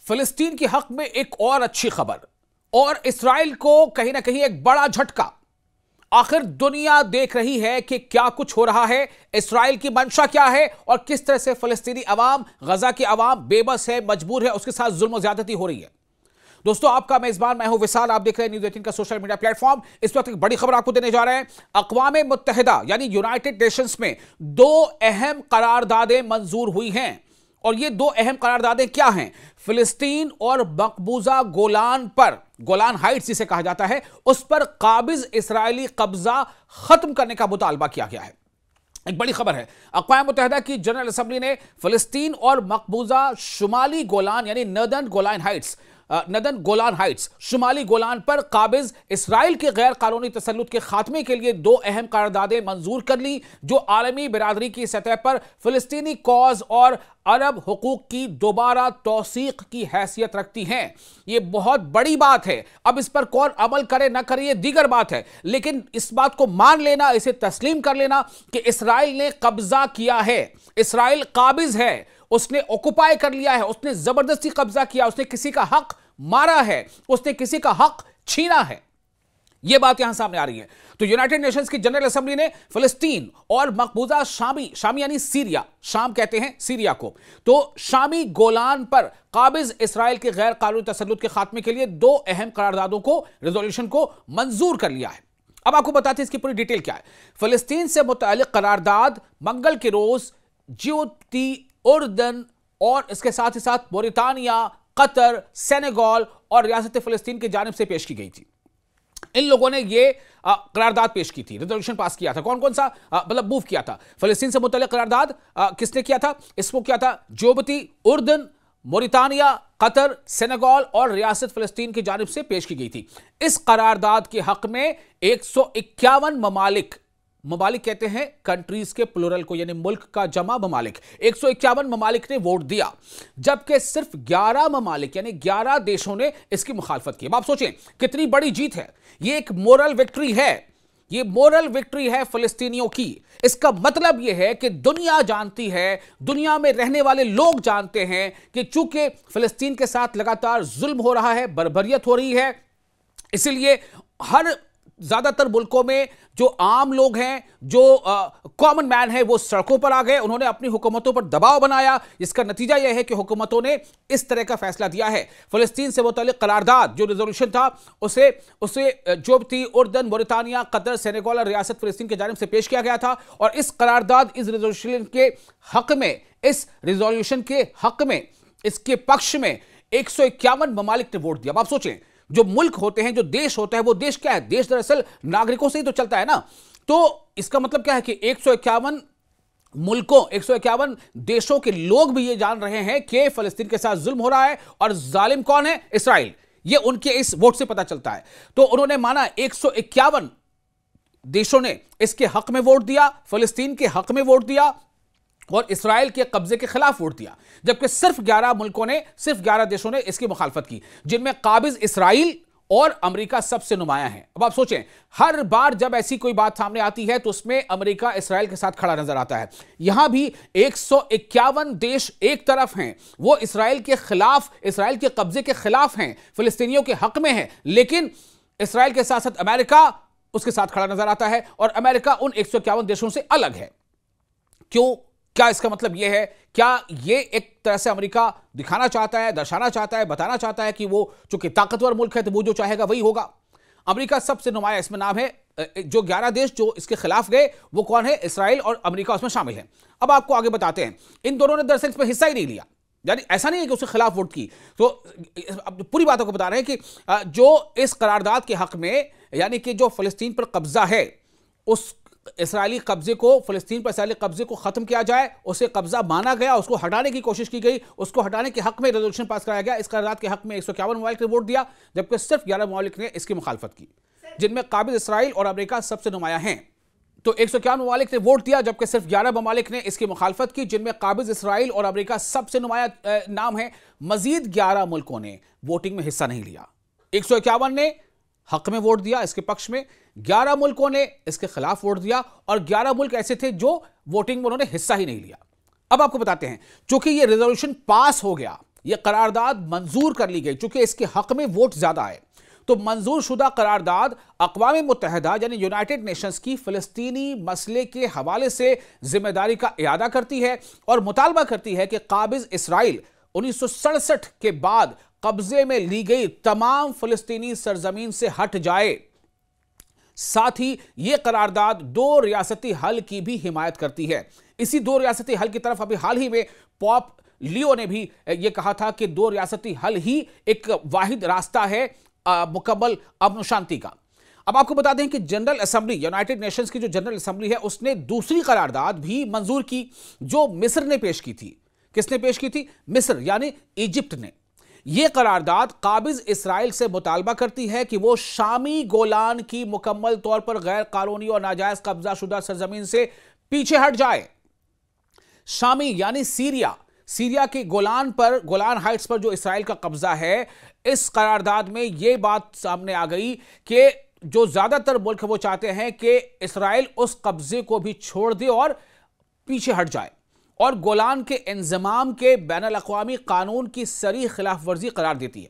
फिलिस्तीन के हक में एक और अच्छी खबर और इसराइल को कहीं ना कहीं एक बड़ा झटका। आखिर दुनिया देख रही है कि क्या कुछ हो रहा है, इसराइल की मंशा क्या है और किस तरह से फिलिस्तीनी अवाम, गजा की अवाम बेबस है, मजबूर है, उसके साथ जुल्म और ज्यादती हो रही है। दोस्तों, आपका मेजबान मैं हूं विशाल, आप देख रहे हैं न्यूज़ 18 का सोशल मीडिया प्लेटफॉर्म। इस वक्त एक बड़ी खबर आपको देने जा रहे हैं। अक़वाम मुत्तहिदा यानी यूनाइटेड नेशंस में दो अहम करारदादें मंजूर हुई हैं और ये दो अहम करारदादें क्या हैं? फिलिस्तीन और मकबूजा गोलान पर, गोलान हाइट्स जिसे कहा जाता है, उस पर काबिज इस्राएली कब्जा खत्म करने का मुतालबा किया गया है। एक बड़ी खबर है। अक़वाम मुत्तहिदा की जनरल असेंबली ने फिलिस्तीन और मकबूजा शुमाली गोलान यानी नदन गोलान हाइट्स शुमाली गोलान पर काबिज इसराइल के गैर कानूनी तसल्लुत के खात्मे के लिए दो अहम करारदादें मंजूर कर ली, जो आलमी बिरादरी की सतह पर फिलिस्तीनी कॉज और अरब हुकूक की दोबारा तौसीक की हैसियत रखती हैं। यह बहुत बड़ी बात है। अब इस पर कौन अमल करे ना करे ये दीगर बात है, लेकिन इस बात को मान लेना, इसे तस्लीम कर लेना कि इसराइल ने कब्जा किया है, इसराइल काबिज है, उसने ऑक्युपाई कर लिया है, उसने जबरदस्ती कब्जा किया, उसने किसी का हक मारा है, उसने किसी का हक छीना है। यह बात यहां सामने आ रही है। तो यूनाइटेड नेशंस की जनरल असेंबली ने फिलिस्तीन और मकबूजा शामी यानी सीरिया, शाम कहते हैं सीरिया को, तो शामी गोलान पर काबिज इसराइल के गैर कानूनी तसल्लुत के खात्मे के लिए दो अहम करारदादों को, रेजोल्यूशन को मंजूर कर लिया है। अब आपको बताते हैं इसकी पूरी डिटेल क्या है। फिलिस्तीन से मुताल्लिक करारदाद मंगल के रोज जिबूती, उर्दन और इसके साथ ही साथ मोरितानिया, कतर, सेनेगल और रियासत फिलिस्तीन की जानिब से पेश की गई थी। इन लोगों ने ये करारदाद पेश की थी, रेजोल्यूशन पास किया था। कौन कौन सा मतलब मूव किया था? फिलिस्तीन से मुतल्लिक करारदाद किसने किया था? इसको किया था जिबूती, उर्दन, मोरितानिया, कतर, सेनेगल और रियासत फिलिस्तीन की जानिब से पेश की गई थी। इस करारदाद के हक में 151 ममालिक कहते हैं कंट्रीज के प्लूरल को, यानी मुल्क का जमा ममालिक, 151 ममालिक ने वोट दिया, जबकि सिर्फ 11 ममालिक यानी 11 देशों ने इसकी मुखालफत की। अब आप सोचें कितनी बड़ी जीत है। यह एक मोरल विक्ट्री है, यह मोरल विक्ट्री है फिलिस्तीनियों की। इसका मतलब यह है कि दुनिया जानती है, दुनिया में रहने वाले लोग जानते हैं कि चूंकि फिलिस्तीन के साथ लगातार जुल्म हो रहा है, बर्बरियत हो रही है, इसलिए हर ज्यादातर मुल्कों में जो आम लोग हैं, जो कॉमन मैन है, वो सड़कों पर आ गए। उन्होंने अपनी हुकूमतों पर दबाव बनाया। इसका नतीजा यह है कि हुकूमतों ने इस तरह का फैसला दिया है। फिलिस्तीन से मुतल्लिक करारदाद जो रेजोल्यूशन था, उसे जिबूती, उर्दन, मोरितानिया, कतर, सेनेगल और रियासत फिलिस्तीन की जानिब से पेश किया गया था। और इस करारदाद, इस रेजोल्यूशन के हक में, इसके पक्ष में 151 ममालिक ने वोट दिया। अब आप सोचें, जो मुल्क होते हैं, जो देश होता है, वो देश क्या है? देश दरअसल नागरिकों से ही तो चलता है ना। तो इसका मतलब क्या है कि 151 मुल्कों, 151 देशों के लोग भी ये जान रहे हैं कि फिलिस्तीन के साथ जुल्म हो रहा है और जालिम कौन है? इसराइल। ये उनके इस वोट से पता चलता है। तो उन्होंने माना, 151 देशों ने इसके हक में वोट दिया, फिलिस्तीन के हक में वोट दिया और इसराइल के कब्जे के खिलाफ वोट दिया, जबकि सिर्फ 11 मुल्कों ने, सिर्फ 11 देशों ने इसकी मुखालफत की, जिनमें काबिज इसराइल और अमेरिका सबसे नुमाया है। अब आप सोचें, हर बार जब ऐसी कोई बात सामने आती है तो उसमें अमेरिका इसराइल के साथ खड़ा नजर आता है। यहां भी 151 देश एक तरफ हैं, वो इसराइल के खिलाफ, इसराइल के कब्जे के खिलाफ हैं, फिलिस्तीनियों के हक में हैं, लेकिन इसराइल के साथ साथ अमेरिका उसके साथ खड़ा नजर आता है और अमेरिका उन 151 देशों से अलग है। क्यों? क्या इसका मतलब यह है? क्या यह एक तरह से अमेरिका दिखाना चाहता है, दर्शाना चाहता है, बताना चाहता है कि वो चूंकि ताकतवर मुल्क है तो वो जो चाहेगा वही होगा? अमेरिका सबसे नुमाया इसमें नाम है। जो 11 देश जो इसके खिलाफ गए वो कौन है? इसराइल और अमेरिका उसमें शामिल है। अब आपको आगे बताते हैं, इन दोनों ने दरअसल इसमें हिस्सा ही नहीं लिया, यानी ऐसा नहीं है कि उसके खिलाफ वोट की। तो पूरी बातों को बता रहे हैं कि जो इस करारदाद के हक में, यानी कि जो फिलिस्तीन पर कब्जा है, उस इसराइली कब्जे को, फिलिस्तीन पर इसराइली कब्जे को खत्म किया जाए, उसे कब्जा माना गया, उसको हटाने की कोशिश की गई, उसको हटाने के हक में रेजोल्यूशन पास कराया गया। इस करारदाद के हक में 151 ममालिक ने वोट दिया, जबकि सिर्फ 11 ममालिक ने इसकी मुखालफत की, जिनमें काबिज इसराइल और अमेरिका सबसे नुमाया हैं। तो 151 ममालिक ने वोट दिया, जबकि सिर्फ 11 ममालिक ने इसकी मुखालफत की, जिनमें काबिज इसराइल और अमेरिका सबसे नुमाया नाम है। मजीद 11 मुल्कों ने वोटिंग में हिस्सा नहीं लिया। 151 ने हक में वोट दिया इसके पक्ष में, 11 मुल्कों ने इसके खिलाफ वोट दिया और 11 मुल्क ऐसे थे जो वोटिंग में उन्होंने हिस्सा ही नहीं लिया। अब आपको बताते हैं, चूंकि ये रेजोल्यूशन पास हो गया यह करारदाद मंजूर कर ली गई, चूंकि इसके हक में वोट ज्यादा है। तो मंजूर शुदा करारदाद अक़वाम मुत्तहिदा यानी यूनाइटेड नेशंस की फ़लस्तीनी मसले के हवाले से जिम्मेदारी का इरादा करती है और मुतालबा करती है कि काबिज इसराइल 1967 के बाद कब्जे में ली गई तमाम फ़लस्तीनी सरजमीन से हट जाए। साथ ही यह करारदाद दो रियासती हल की भी हिमायत करती है। इसी दो रियासती हल की तरफ अभी हाल ही में पॉप लियो ने भी यह कहा था कि दो रियासती हल ही एक वाहिद रास्ता है मुकम्मल अमन शांति का। अब आपको बता दें कि जनरल असेंबली, यूनाइटेड नेशंस की जो जनरल असेंबली है, उसने दूसरी करारदाद भी मंजूर की जो मिस्र ने पेश की थी। किसने पेश की थी? मिस्र यानी इजिप्ट ने। यह करारदाद काबिज इसराइल से मुतालबा करती है कि वो शामी गोलान की मुकम्मल तौर पर गैर कानूनी और नाजायज कब्जा शुदा सरजमीन से पीछे हट जाए। शामी यानी सीरिया के गोलान हाइट्स पर जो इसराइल का कब्जा है, इस करारदाद में यह बात सामने आ गई कि जो ज्यादातर मुल्क वो चाहते हैं कि इसराइल उस कब्जे को भी छोड़ दे और पीछे हट जाए और गोलान के इंजमाम के बैनुल अक़वामी कानून की सरी खिलाफ वर्जी करार देती है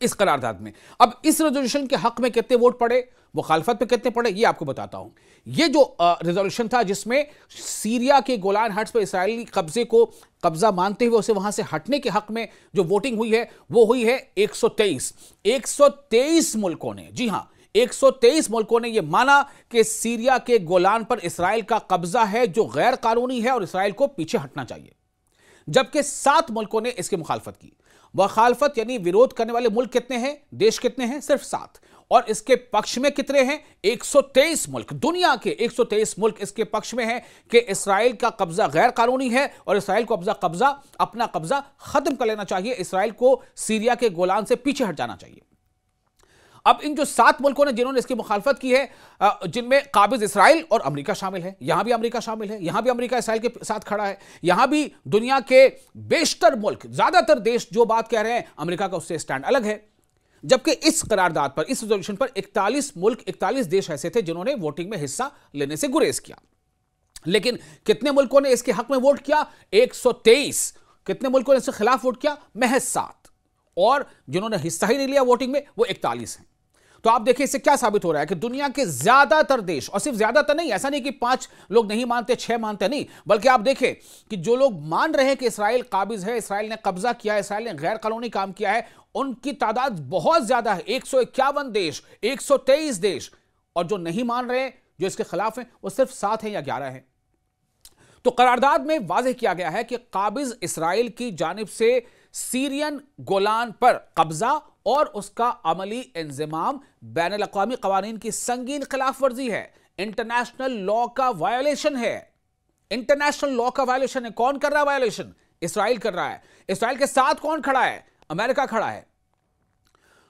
इस करारदाद में। अब इस रेजोल्यूशन के हक में कितने वोट पड़े, मुखालफत पे कितने पड़े, ये आपको बताता हूं। ये जो रेजोल्यूशन था जिसमें सीरिया के गोलान हाइट्स पर इसराइली कब्जे को कब्जा मानते हुए उसे वहां से हटने के हक में जो वोटिंग हुई है वो हुई है 123 मुल्कों ने, जी हां 123 मुल्कों ने यह माना कि सीरिया के गोलान पर इसराइल का कब्जा है जो गैर कानूनी है और इसराइल को पीछे हटना चाहिए। जबकि 7 मुल्कों ने इसकी मुखालफत की। मुखालफत यानी विरोध करने वाले मुल्क कितने हैं, देश कितने हैं? सिर्फ 7। और इसके पक्ष में कितने हैं? 123 मुल्क। दुनिया के 123 मुल्क इसके पक्ष में हैं कि इसराइल का कब्जा गैर कानूनी है और इसराइल को अपना कब्जा खत्म कर लेना चाहिए, इसराइल को सीरिया के गोलान से पीछे हट जाना चाहिए। अब इन जो 7 मुल्कों ने जिन्होंने इसकी मुखालफत की है, जिनमें काबिज इसराइल और अमेरिका शामिल है, यहां भी अमेरिका शामिल है, यहां भी अमेरिका इसराइल के साथ खड़ा है, यहां भी दुनिया के बेशतर मुल्क, ज्यादातर देश जो बात कह रहे हैं अमेरिका का उससे स्टैंड अलग है। जबकि इस करारदाद पर, इस रेजोल्यूशन पर 41 देश ऐसे थे जिन्होंने वोटिंग में हिस्सा लेने से गुरेज किया। लेकिन कितने मुल्कों ने इसके हक में वोट किया? 123। कितने मुल्कों ने इसके खिलाफ वोट किया? महज 7। और जिन्होंने हिस्सा ही नहीं लिया वोटिंग में वो 41 हैं। तो आप देखिए इससे क्या साबित हो रहा है कि दुनिया के ज्यादातर देश, और सिर्फ ज्यादातर नहीं, ऐसा नहीं कि 5 लोग नहीं मानते, 6 मानते नहीं, बल्कि आप देखें कि जो लोग मान रहे हैं कि इसराइल काबिज है, इसराइल ने कब्जा किया है, इसराइल ने गैर कानूनी काम किया है, उनकी तादाद बहुत ज्यादा है। 151 देश, 123 देश। और जो नहीं मान रहे, जो इसके खिलाफ हैं, वो सिर्फ 7 हैं या 11 हैं। तो करारदाद में वाज़ेह किया गया है कि काबिज इसराइल की जानिब से सीरियन गोलान पर कब्जा और उसका अमली इंजमाम बैनुल अक़वामी क़वानीन की संगीन खिलाफ वर्जी है, इंटरनेशनल लॉ का वायोलेशन है। इंटरनेशनल लॉ का वायोलेशन है। कौन कर रहा है वायोलेशन? इसराइल कर रहा है। इसराइल के साथ कौन खड़ा है? अमेरिका खड़ा है।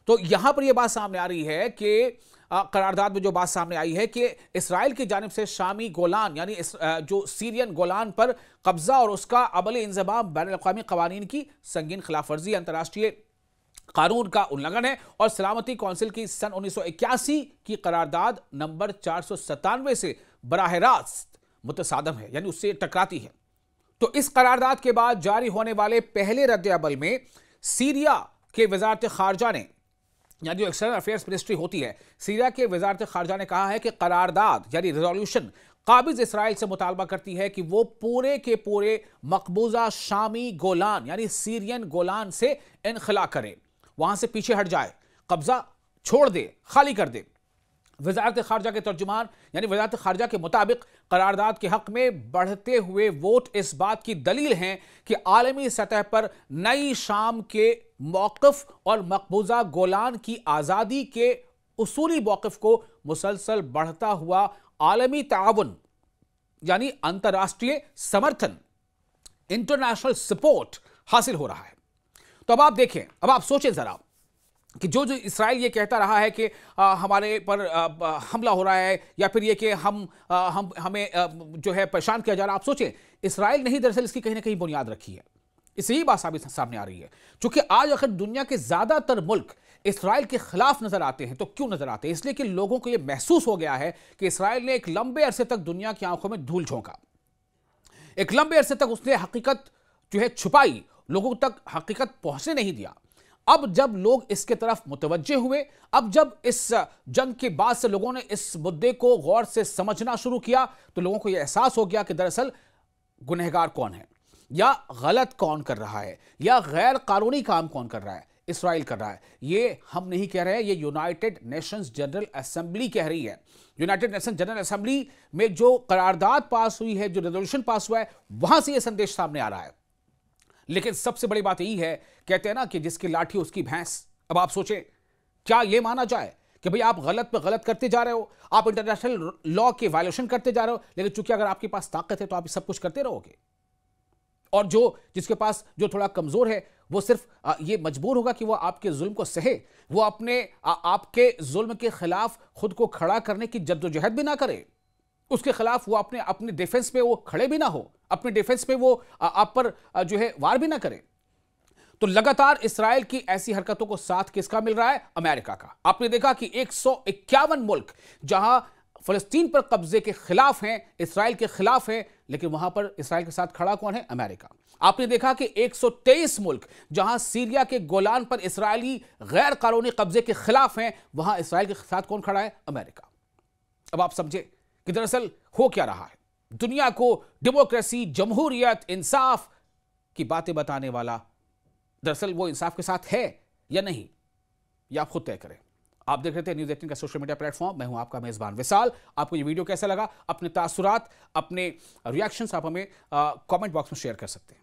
तो यहां पर यह बात सामने आ रही है कि करारदाद में जो बात सामने आई है कि इसराइल की जानिब से शामी गोलान यानी जो सीरियन गोलान पर कब्जा और उसका अमली इंजमाम बैनुल अक़वामी क़वानीन की संगीन खिलाफ वर्जी, अंतर्राष्ट्रीय कानून का उल्लंघन है और सलामती कौंसिल की सन 1981 की करारदाद नंबर 497 से बराह रास्त मुतसादम है, यानी उससे टकराती है। तो इस करारदाद के बाद जारी होने वाले पहले रद्द-ए-अमल में सीरिया के वज़ारत ख़ारजा ने, यानी जो एक्सटर्नल अफेयर्स मिनिस्ट्री होती है, सीरिया के वज़ारत ख़ारजा ने कहा है कि करारदाद यानी रेजोल्यूशन काबिज इसराइल से मुतालबा करती है कि वो पूरे के पूरे मकबूजा शामी गोलान यानी सीरियन गोलान से इनखला करे, वहां से पीछे हट जाए, कब्जा छोड़ दे, खाली कर दे। वज़ारत ख़ारजा के तर्जुमान यानी वज़ारत ख़ारजा के मुताबिक करारदाद के हक में बढ़ते हुए वोट इस बात की दलील हैं कि आलमी सतह पर नई शाम के मौक़िफ़ और मकबूजा गोलान की आज़ादी के उसूली मौक़िफ़ को मुसलसल बढ़ता हुआ आलमी ताउन यानी अंतर्राष्ट्रीय समर्थन, इंटरनेशनल सपोर्ट हासिल हो रहा है। तो अब आप देखें, अब आप सोचें जरा कि जो इसराइल ये कहता रहा है कि हमारे पर हमला हो रहा है या फिर ये कि हमें जो है परेशान किया जा रहा है, आप सोचें इसराइल नहीं दरअसल इसकी कहीं ना कहीं बुनियाद रखी है। इससे ही बात सामने आ रही है। क्योंकि आज अगर दुनिया के ज्यादातर मुल्क इसराइल के खिलाफ नजर आते हैं तो क्यों नजर आते हैं? इसलिए कि लोगों को यह महसूस हो गया है कि इसराइल ने एक लंबे अरसे तक दुनिया की आंखों में धूल झोंका, एक लंबे अरसे तक उसने हकीकत जो है छुपाई लोगों तक हकीकत पहुंचने नहीं दिया। अब जब लोग इसके तरफ मुतवज्जे हुए, अब जब इस जंग के बाद से लोगों ने इस मुद्दे को गौर से समझना शुरू किया, तो लोगों को यह एहसास हो गया कि दरअसल गुनहगार कौन है, या गलत कौन कर रहा है, या गैर कानूनी काम कौन कर रहा है। इस्राइल कर रहा है। ये हम नहीं कह रहे हैं, ये यूनाइटेड नेशंस जनरल असेंबली कह रही है। यूनाइटेड नेशंस जनरल असेंबली में जो करारदाद पास हुई है, जो रेजोल्यूशन पास हुआ है, वहां से ये संदेश सामने आ रहा है। लेकिन सबसे बड़ी बात यही है, कहते हैं ना कि जिसकी लाठी उसकी भैंस। अब आप सोचें, क्या यह माना जाए कि भाई आप गलत पे गलत करते जा रहे हो, आप इंटरनेशनल लॉ के वायलेशन करते जा रहे हो, लेकिन चूंकि अगर आपके पास ताकत है तो आप सब कुछ करते रहोगे, और जिसके पास जो थोड़ा कमजोर है वो सिर्फ ये मजबूर होगा कि वो आपके जुल्म को सहे, वो अपने आपके जुल्म के खिलाफ खुद को खड़ा करने की जद्दोजहद भी ना करे, उसके खिलाफ वो अपने डिफेंस पे वो खड़े भी ना हो, अपने डिफेंस पे वो आप पर जो है वार भी ना करे। तो लगातार इस्राएल की ऐसी हरकतों को साथ किसका मिल रहा है? अमेरिका का। आपने देखा कि 151 मुल्क जहां फलस्तीन पर कब्जे के खिलाफ हैं, इस्राएल के खिलाफ हैं, लेकिन वहां पर इस्राएल के साथ खड़ा कौन है? अमेरिका। आपने देखा कि 123 मुल्क जहां सीरिया के गोलान पर इस्राएली गैर कानूनी कब्जे के खिलाफ हैं, वहां इस्राएल के साथ कौन खड़ा है? अमेरिका। अब आप समझे कि दरअसल हो क्या रहा है। दुनिया को डेमोक्रेसी, जमहूरियत, इंसाफ की बातें बताने वाला दरअसल वो इंसाफ के साथ है या नहीं, यह आप खुद तय करें। आप देख रहे थे न्यूज़ 18 का सोशल मीडिया प्लेटफॉर्म। मैं हूं आपका मेजबान विशाल। आपको ये वीडियो कैसा लगा? अपने तासुरात, अपने रिएक्शंस आप हमें कमेंट बॉक्स में शेयर कर सकते हैं।